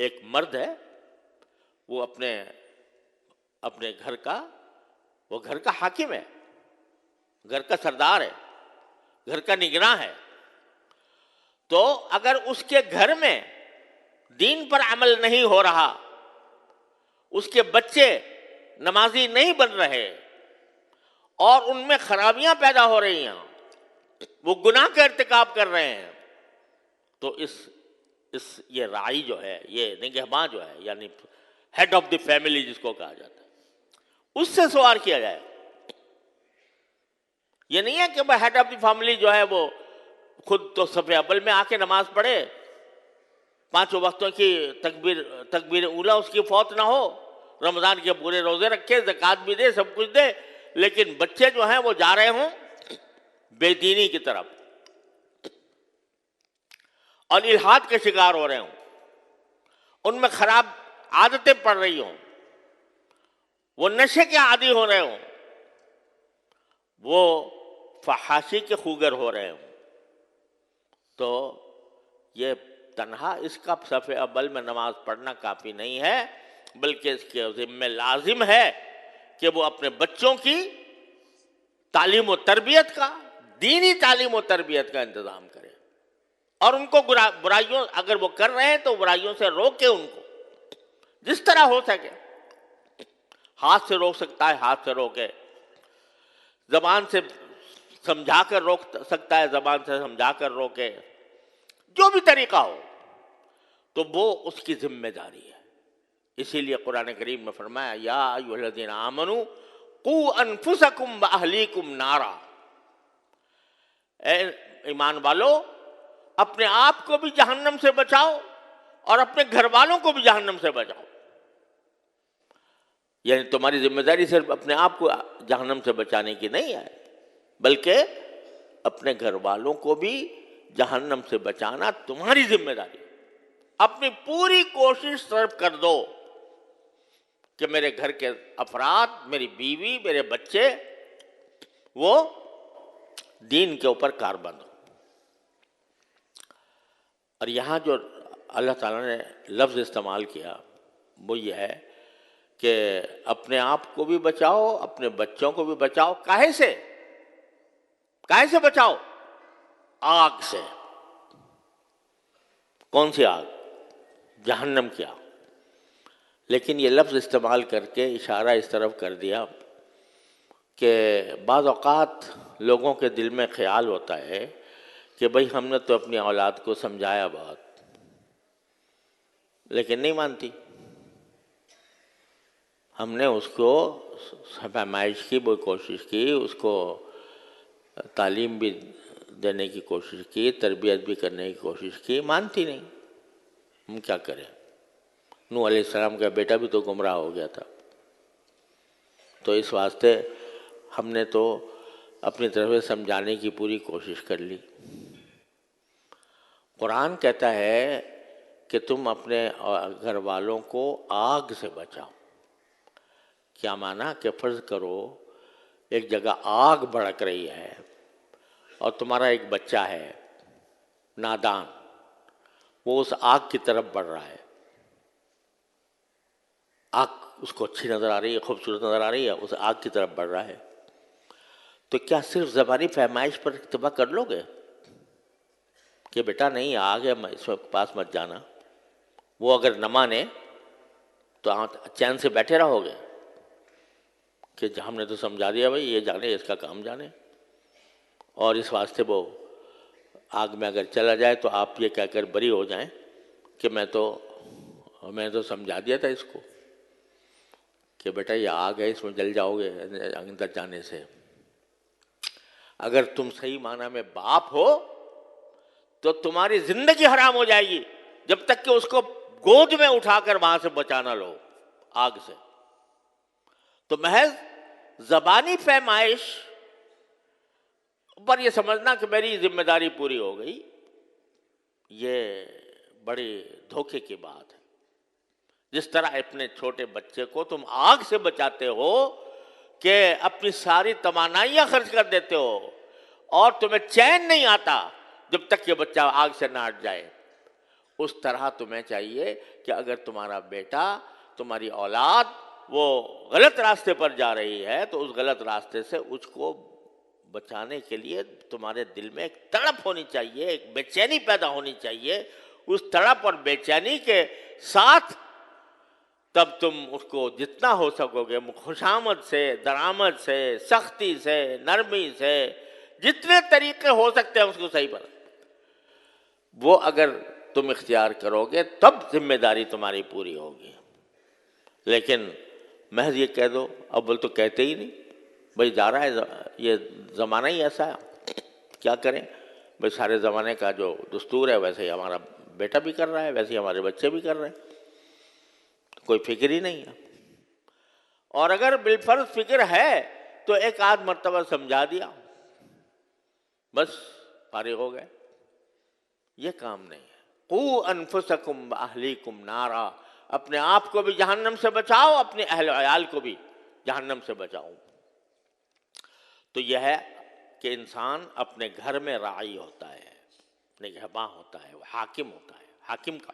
ایک مرد ہے، وہ اپنے گھر کا حاکم ہے، گھر کا سردار ہے، گھر کا نگراں ہے. تو اگر اس کے گھر میں دین پر عمل نہیں ہو رہا، اس کے بچے نمازی نہیں بن رہے اور ان میں خرابیاں پیدا ہو رہی ہیں، وہ گناہ کا ارتکاب کر رہے ہیں، تو یہ راعی جو ہے، یہ نگہباں جو ہے، یعنی ہیڈ آف دی فیملی جس کو کہا جاتا ہے، اس سے سوال کیا جائے. یہ نہیں ہے کہ بھائی ہیڈ آف دی فیملی جو ہے وہ خود تو صف اول میں آ کے نماز پڑھے، 5 وقتوں کی تکبیر اولا اس کی فوت نہ ہو، رمضان کے پورے روزے رکھے، زکوٰۃ بھی دے، سب کچھ دے، لیکن بچے جو ہیں وہ جا رہے ہوں بے دینی کی طرف اور الحاد کے شکار ہو رہے ہوں، ان میں خراب عادتیں پڑ رہی ہوں، وہ نشے کے عادی ہو رہے ہوں، وہ فحاشی کے خوگر ہو رہے ہوں، تو یہ تنہا اس کا صف اول میں نماز پڑھنا کافی نہیں ہے، بلکہ اس کے ذمہ لازم ہے کہ وہ اپنے بچوں کی تعلیم و تربیت کا، دینی تعلیم و تربیت کا انتظام کرے، اور ان کو برائیوں اگر وہ کر رہے ہیں تو برائیوں سے روکے، ان کو جس طرح ہو سکے. ہاتھ سے روک سکتا ہے، ہاتھ سے روکے، زبان سے سمجھا کر روک سکتا ہے، زبان سے سمجھا کر روکے، جو بھی طریقہ ہو، تو وہ اس کی ذمہ داری ہے. اسی لیے قرآن کریم میں فرمایا یا ایھا الذین آمنوا قوا انفسکم واہلیکم نارا، اے ایمان والو اپنے آپ کو بھی جہنم سے بچاؤ اور اپنے گھر والوں کو بھی جہنم سے بچاؤ. یعنی تمہاری ذمہ داری صرف اپنے آپ کو جہنم سے بچانے کی نہیں ہے، بلکہ اپنے گھر والوں کو بھی جہنم سے بچانا تمہاری ذمہ داری. اپنی پوری کوشش صرف کر دو کہ میرے گھر کے افراد، میری بیوی، میرے بچے، وہ دین کے اوپر کاربند ہو. اور یہاں جو اللہ تعالیٰ نے لفظ استعمال کیا وہ یہ ہے کہ اپنے آپ کو بھی بچاؤ، اپنے بچوں کو بھی بچاؤ. کاہے سے بچاؤ؟ آگ سے. کون سی آگ؟ جہنم کی آگ. لیکن یہ لفظ استعمال کر کے اشارہ اس طرف کر دیا کہ بعض اوقات لوگوں کے دل میں خیال ہوتا ہے کہ بھئی ہم نے تو اپنی اولاد کو سمجھایا بہت، لیکن نہیں مانتی. ہم نے اس کو پیمائش کی، وہ کوشش کی، اس کو تعلیم بھی دینے کی کوشش کی، تربیت بھی کرنے کی کوشش کی، مانتی نہیں. ہم کیا کریں؟ نوح علیہ السلام کا بیٹا بھی تو گمراہ ہو گیا تھا. تو اس واسطے ہم نے تو اپنی طرف سے سمجھانے کی پوری کوشش کر لی. قرآن کہتا ہے کہ تم اپنے گھر والوں کو آگ سے بچاؤ. کیا معنی؟ کہ فرض کرو ایک جگہ آگ بھڑک رہی ہے اور تمہارا ایک بچہ ہے نادان، وہ اس آگ کی طرف بڑھ رہا ہے. آگ اس کو اچھی نظر آ رہی ہے، خوبصورت نظر آ رہی ہے، اس آگ کی طرف بڑھ رہا ہے. تو کیا صرف زبانی فہمائش پر اکتفا کر لو گے کہ بیٹا نہیں آگ ہے اس وقت پاس مت جانا؟ وہ اگر نہ مانے تو آپ چین سے بیٹھے رہو گے کہ ہم نے تو سمجھا دیا بھائی یہ جانے، اس کا کام جانے، اور اس واسطے وہ آگ میں اگر چلا جائے تو آپ یہ کہہ کر بری ہو جائیں کہ میں تو سمجھا دیا تھا اس کو کہ بیٹا یہ آگ ہے، اس میں جل جاؤ گے اندر جانے سے. اگر تم صحیح معنی میں باپ ہو تو تمہاری زندگی حرام ہو جائے گی جب تک کہ اس کو گود میں اٹھا کر وہاں سے بچا نہ لو آگ سے. تو محض زبانی فہمائش پر یہ سمجھنا کہ میری ذمہ داری پوری ہو گئی، یہ بڑی دھوکے کی بات ہے. جس طرح اپنے چھوٹے بچے کو تم آگ سے بچاتے ہو کہ اپنی ساری توانائیاں خرچ کر دیتے ہو اور تمہیں چین نہیں آتا جب تک یہ بچہ آگ سے نہ ہٹ جائے، اس طرح تمہیں چاہیے کہ اگر تمہارا بیٹا، تمہاری اولاد وہ غلط راستے پر جا رہی ہے تو اس غلط راستے سے اس کو بچانے کے لیے تمہارے دل میں ایک تڑپ ہونی چاہیے، ایک بے چینی پیدا ہونی چاہیے. اس تڑپ اور بے چینی کے ساتھ تب تم اس کو جتنا ہو سکو گے خوشامد سے، درآمد سے، سختی سے، نرمی سے، جتنے طریقے ہو سکتے ہیں اس کو صحیح پر، وہ اگر تم اختیار کرو گے تب ذمہ داری تمہاری پوری ہوگی. لیکن محض یہ کہہ دو، اول تو کہتے ہی نہیں، بھائی جا رہا ہے یہ زمانہ ہی ایسا ہے، کیا کریں بھائی، سارے زمانے کا جو دستور ہے ویسے ہی ہمارا بیٹا بھی کر رہا ہے، ویسے ہی ہمارے بچے بھی کر رہے ہیں، کوئی فکر ہی نہیں ہے. اور اگر بالفرض فکر ہے تو ایک آدھ مرتبہ سمجھا دیا، بس فارغ ہو گئے. یہ کام نہیں ہے. قو انفسکم واہلیکم نارا، اپنے آپ کو بھی جہنم سے بچاؤ، اپنے اہل و عیال کو بھی جہنم سے بچاؤ. تو یہ ہے کہ انسان اپنے گھر میں راعی ہوتا ہے، نگہباں ہوتا ہے، وہ حاکم ہوتا ہے، حاکم کا